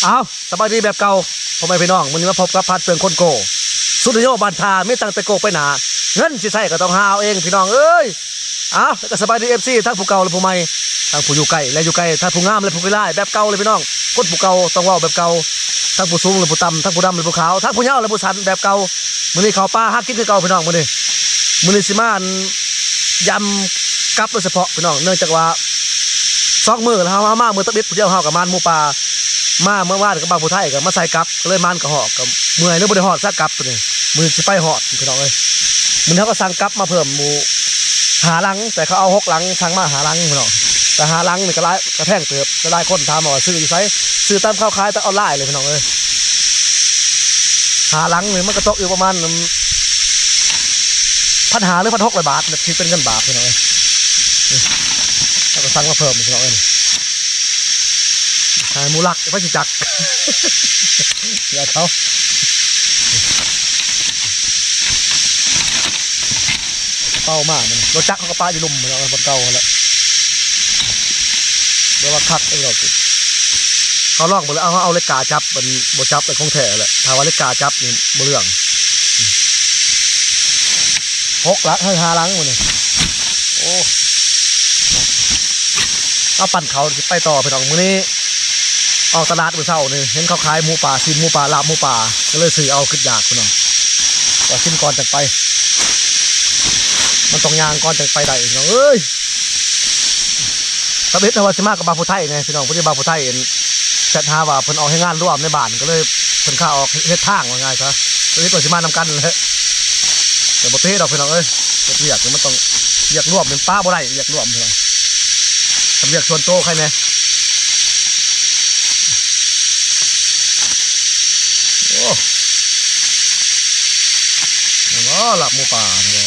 เอาสบายดีแบบเก่าพ่อแม่พี่น้องวันนี้มาพบกับพัดเตือนคนโกสุดยอดบันทาไม่ตั้งแต่โกไปหนาเงินสิใส่ก็ต้องหาเอาเองพี่น้องเอ้ยเอาแล้วก็สบายดีFCทั้งผู้เก่าและผู้ใหม่ทั้งผู้อยู่ไกลและอยู่ไกลทั้งผู้งามและผู้ไกลแบบเก่าเลยพี่น้องคนผู้เก่าต้องว่าแบบเก่าทั้งผู้สูงและผู้ต่ำทั้งผู้ดำและผู้ขาวทั้งผู้ยาวและผู้สั้นแบบเก่ามื้อนี้เขาป้าฮักกินคือเก่าพี่น้องมื้อนี้สิมายำกับโดยเฉพาะพี่น้องเนื่องจากว่า2 มื้อแล้วเฮามามื้อตะบิดผู้เดียวเฮากับมานหมูป่ามาเมื่อวานกับบางผู้ไทยกับมาใส่กับก็เลยมันกับหอกกับเมื่อยนึกบ่ได้หอดซักกับตัวนี้มือสิไปหอดพี่น้องเอ้ยมันเขาก็สั่งกับมาเพิ่มหมูหาลังแต่เขาเอา6 ลังสั่งมาหาลังพี่น้องแต่หาลังนี่ก็ร้ายกระแพงเติบจะได้คนถามว่าซื้ออยู่ไสซื้อตามข้าวขายแต่ออนไลน์เลยพี่น้องเอ้ยหาลังนี่มันก็ตกอยู่ประมาณ1,500 หรือ 1,600 บาทคิดเป็นเงินบาทพี่น้องเอ้ยแล้วก็สั่งมาเพิ่มพี่น้องเอ้ยหมูลักพระจิจักอย่าเขาเป้ามากมันรถจักรเขาก็ป้าอยู่ลุ่มเหมือนบนเก่าแล้วเดี๋ยวว่าคัดไอ้เราเขาลอกหมดแล้วเอาเล็กกาจับมันโบจับเป็นของแท้แหละถ้าว่าเล็กกาจับนี่โบเรื่อง6 ลัง5 ลังหมดเลยโอ้เอาปั่นเขาไปต่อไปตรงมื้อนี้ออกตลาดมื้อเช้านี่เห็นเขาขายหมูป่าซินหมูป่าลาบหมูป่าก็เลยซื้อเอาขึ้นอยากพี่น้องว่าซินก่อนจะไปมันต้องยางก่อนจะไปได้พี่น้องเอ้ยตะเบ็ดว่าสิมากับบางผู้ไทยไงพี่น้องผู้ที่บางผู้ไทยเห็นแชทหาว่าเพิ่นออกให้งานร่วมในบ้านก็เลยเพิ่นข้าออกเฮ็ดทางว่าไงซะตะเบ็ดว่าสิมานำกันเลยแต่บ่เทดอกพี่น้องเอ้ยเรียกมันต้องเรียกร่วมเป็นป้าบ่ได้เรียกร่วมพี่น้องทำเรียกชวนโตใครเนี่ยโอ้โหหลับหมูป่าเนี่ย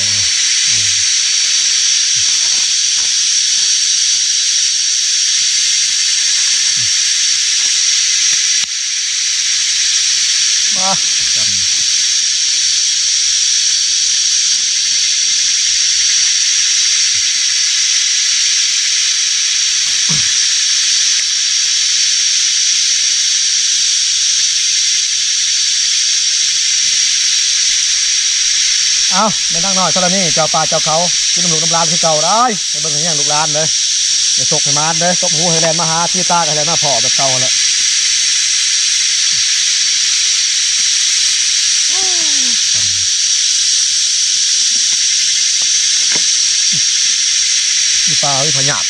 มาจันเอาไม่นั่งน้อยเท่านี้เจ้าป่าเจ้าเขากินน้ำลูกน้ำลานที่เก่าได้ไปเบิ่งอย่างลูกลานเลยเดี๋ยวตกให้มาเลยตกหูให้แลนมาหาที่ตาให้แลนมาพอแบบเก่าแล้วที่ปลาที่พญาต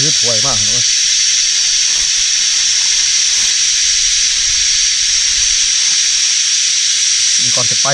ซื้อถวยมากเลยก่อนจะไป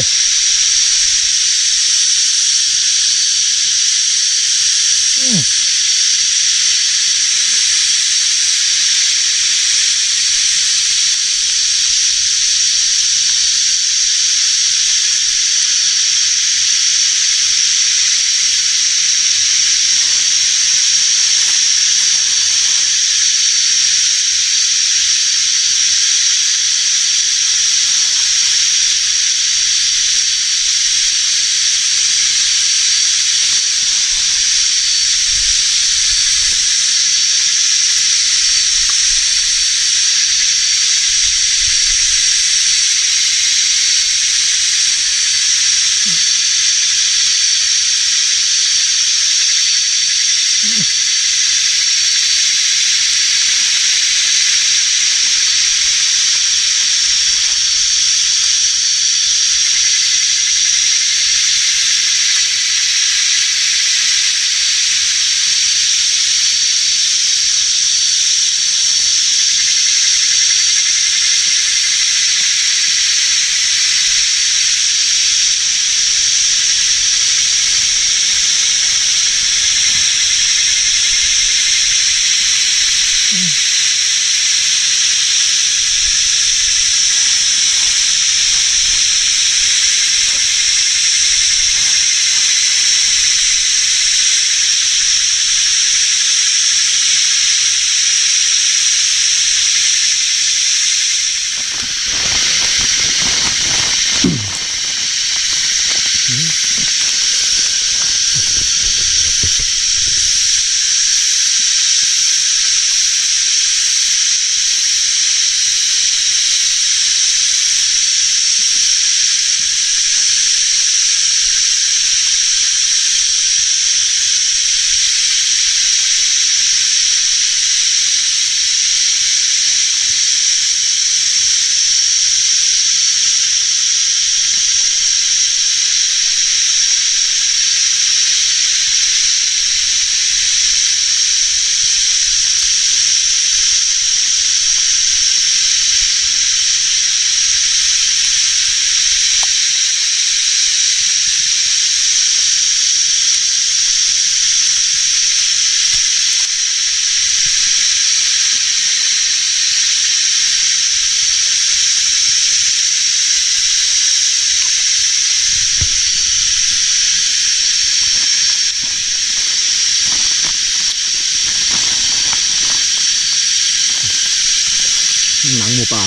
หนังหมูป่า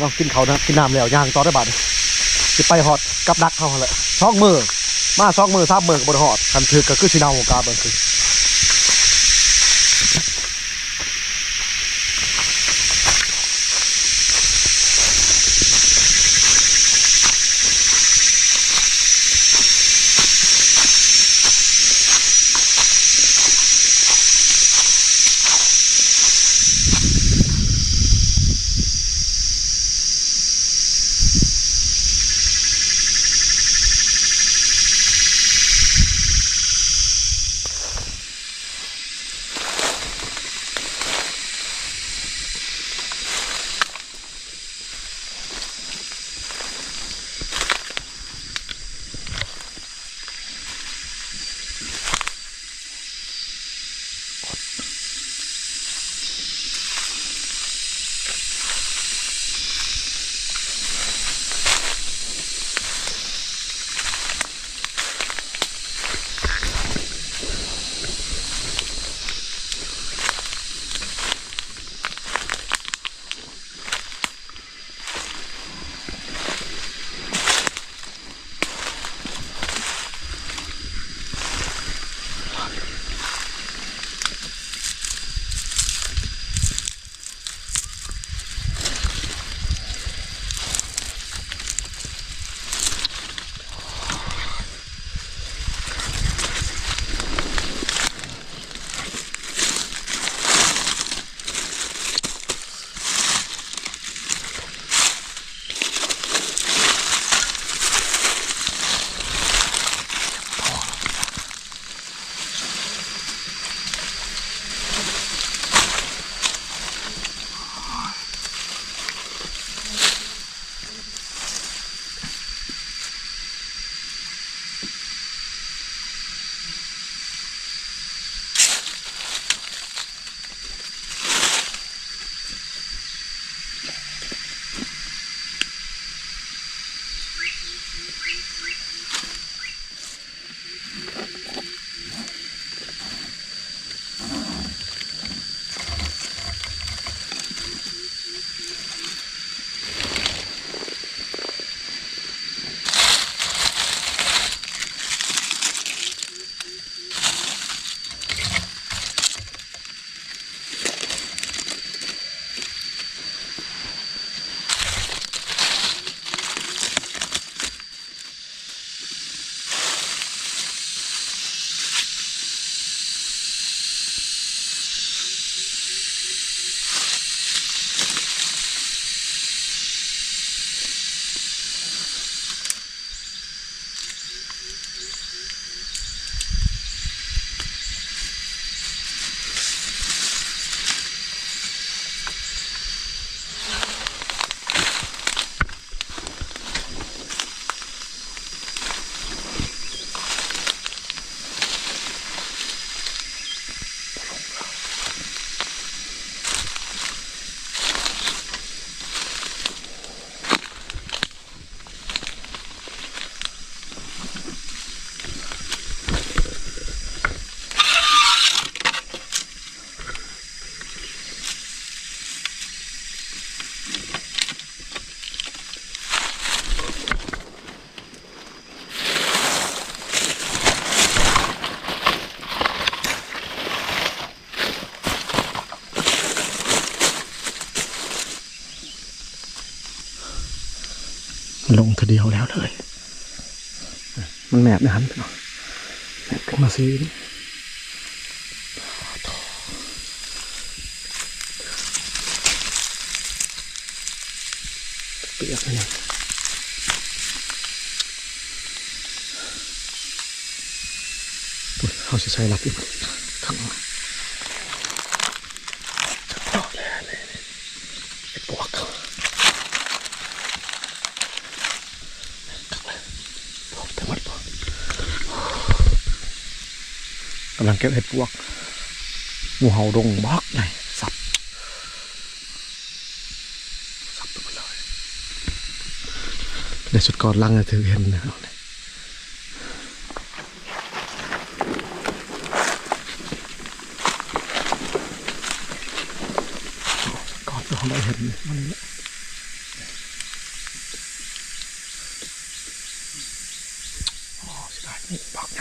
เรากินเขานะกินน้ำแล้วย่างต่อได้บาดจะไปหอดกับดักเขาแหละช่องมือมาช่องมือ3 มื้อกับบนหอดคันถือก็คือสิเนาของกาเบิ่งคือ ลงทีเดียวแล้วเลยมันแมบนะฮันแมบขึ้นมาซีเปียกเลยเขาจะใช้หลักอีกข้างต่อเลยไอ้ปวกกำลังเก็บเห็ดปวกงูเห่าดงบล็อกเลยสับตัวไปเลยในสุดก่อนลังถือเห็นนะก่อนจะทำอะไรเห็นมันนี่โอ้สุดท้ายนี่บล็อกไง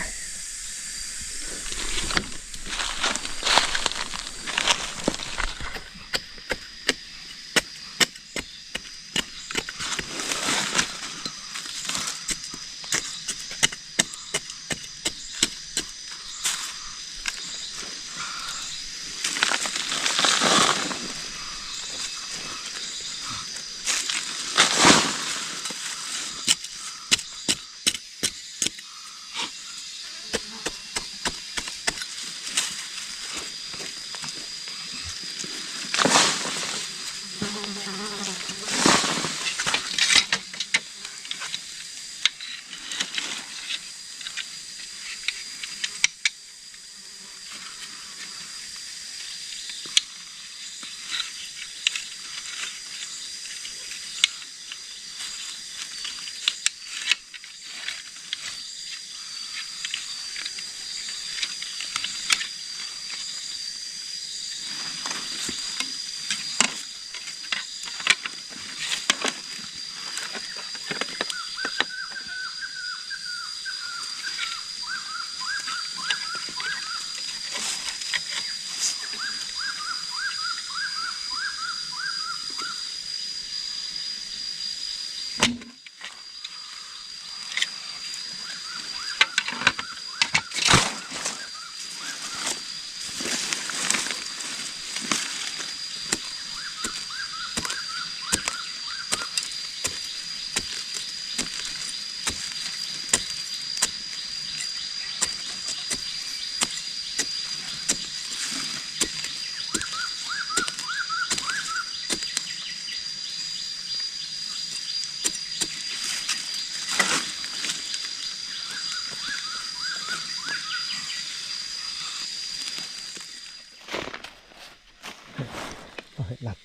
หลับ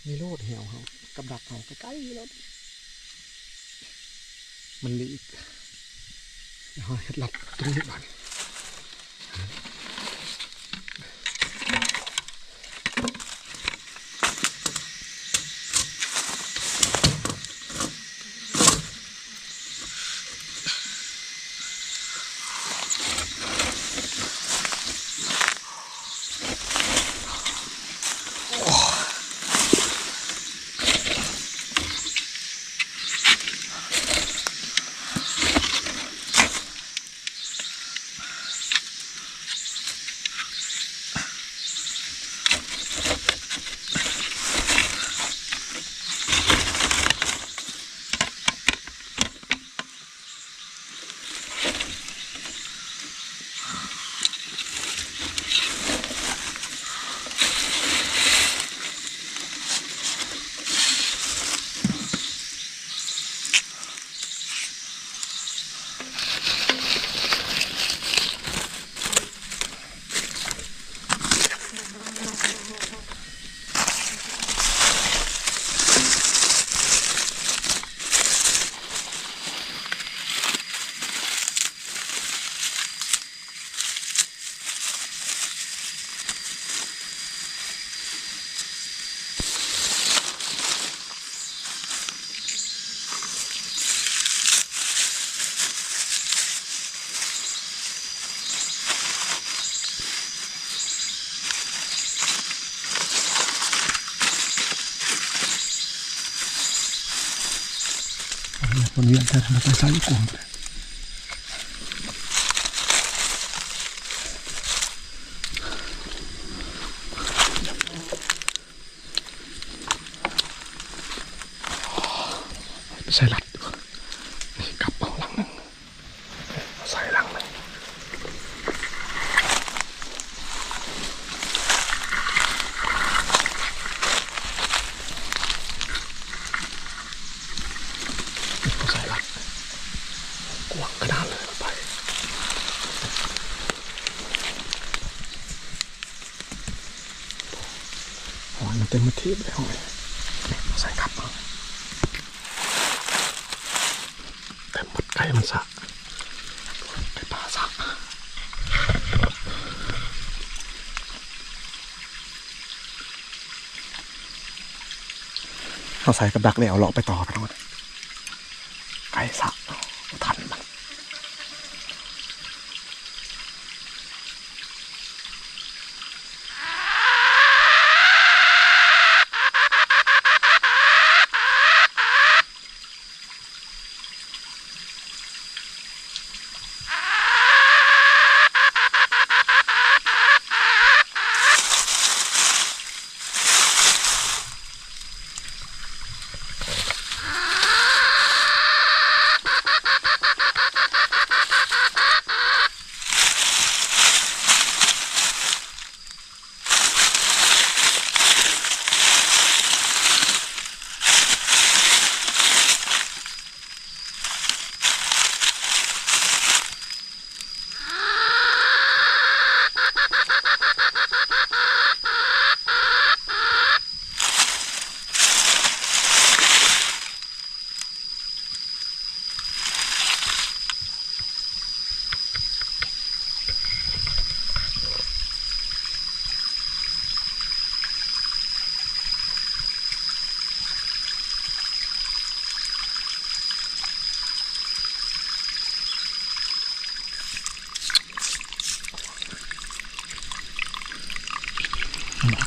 มีโลดเหี่ยวเขากับดักเขาใกล้ๆแล้วมันลีกเขาหลับตรงนี้บ้าง วนเวียนแต่ทำไมใช้กลุ่มใส่หลัดนี่กลับเอาหลังนึงใส่หลังนึงใส่หลักกวางกระดานเลยไปหอยมันเต็มมาทีเลยหอยใส่กลับมาเต็มหมดไก่มันสะไก่ปลาสะเอาใส่กับดักแล้วเลาะไปต่อไปทั้งหมดไก่สะทัน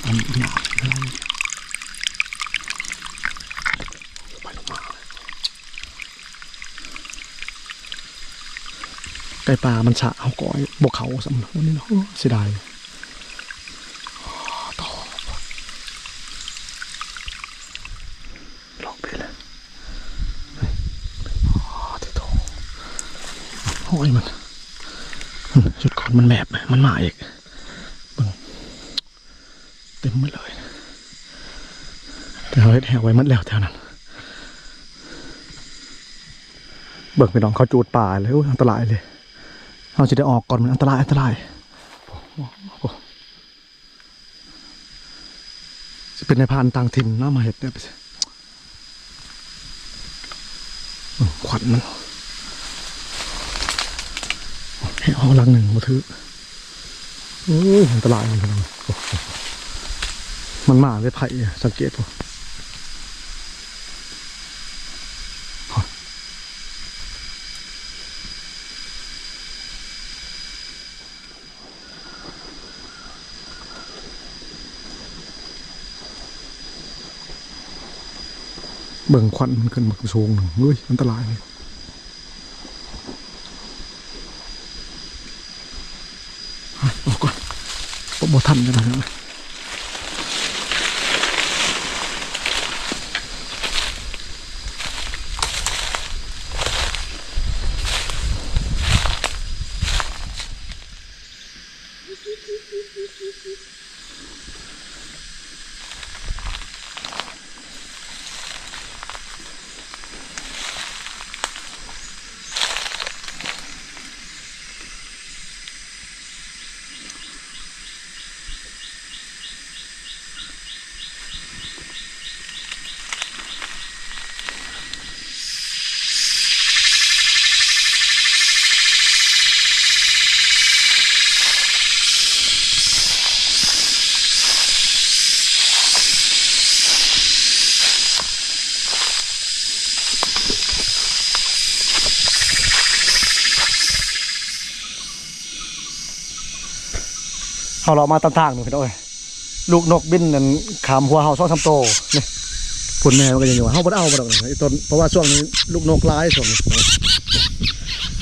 มันมันหนาอะไรไปลงมาไก่ปลามันสะเอาก้อยบกเขาสำหรับวันนี้เนาะเสียดายต่อลองไปเลยที่โถหอยมันจุดก่อนมันแมบมันมาอีกเต็มหมดเลยแต่เราแหวไว้มัดแล้วแถวนั้นเบิกไปน้องเขาจูดป่าเลยอันตรายเลยเราจะได้ออกก่อนมันอันตรายจะเป็นในพานต่างถิ่นน้ามาเห็ดเนี่ยไปสิขวัญมันให้เอาลังหนึ่งมาถืออันตรายมันมาเลยไผ่สังเกตพอเบิ่งควันมันขึ้นมาสูงหนึ่งเฮ้ยอันตรายเลยออกก่อนผมบ่ทันกันนะเอาเรามาตามทางหนูพี่น้อยลูกนกบินนั่นขามหัวเห่า2-3 โตนี่ ผลแม่มันก็ยังอยู่เฮาบ่ได้เอาบ่ดอกไอ้ต้นเพราะว่าช่วงนี้ลูกนกร้ายช่วงนี้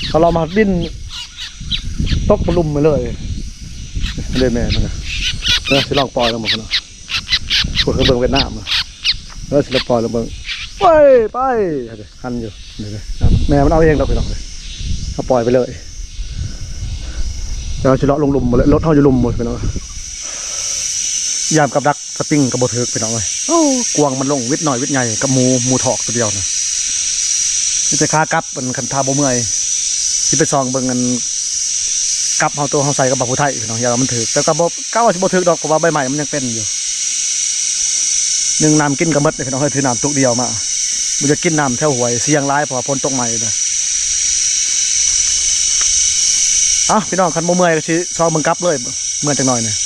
เขาเรามาดิ้นตกปลุ่มไปเลยเลยแม่มันนะสิลองปล่อยแล้วหมดเนาะพวกเครื่องเบิ่งเวียดนามนะแล้วสิลองปล่อยแล้วเบิ่งไปคันอยู่เดี๋ยวแม่มันเอาเองดอกไปดอกเลยเขาปล่อยไปเลยเดี๋ยวสิเลาะลงหลุมหมดเลยรถเฮาอยู่หลุมหมดไปเนาะยามกับดักสปริงกับโบเทิร์กไปหน่อยกวางมันลงวิทย์หน่อยวิทย์ใหญ่กับหมูถอกตัวเดียวนะนี่จะค้ากับมันคันทาโบเมื่อยที่ไปซองเบิ่งเงินกับเฮาตัวเฮาใส่กับบักผู้ไทยพี่น้องอย่ามันถือแต่กับก้าวสิบ่ถือดอกเพราะว่าใบใหม่มันยังเป็นอยู่หนึ่งน้ำกินกระมดพี่น้องให้ถือน้ำตุกเดียวมามันจะกินน้ำแถวหวยเสียงร้ายเพราะพ้นตกใหม่เลยพี่น้องคันโบเมื่อยก็สิซองเบิ่งกับเลยเมื่อจังหน่อยเนี่ย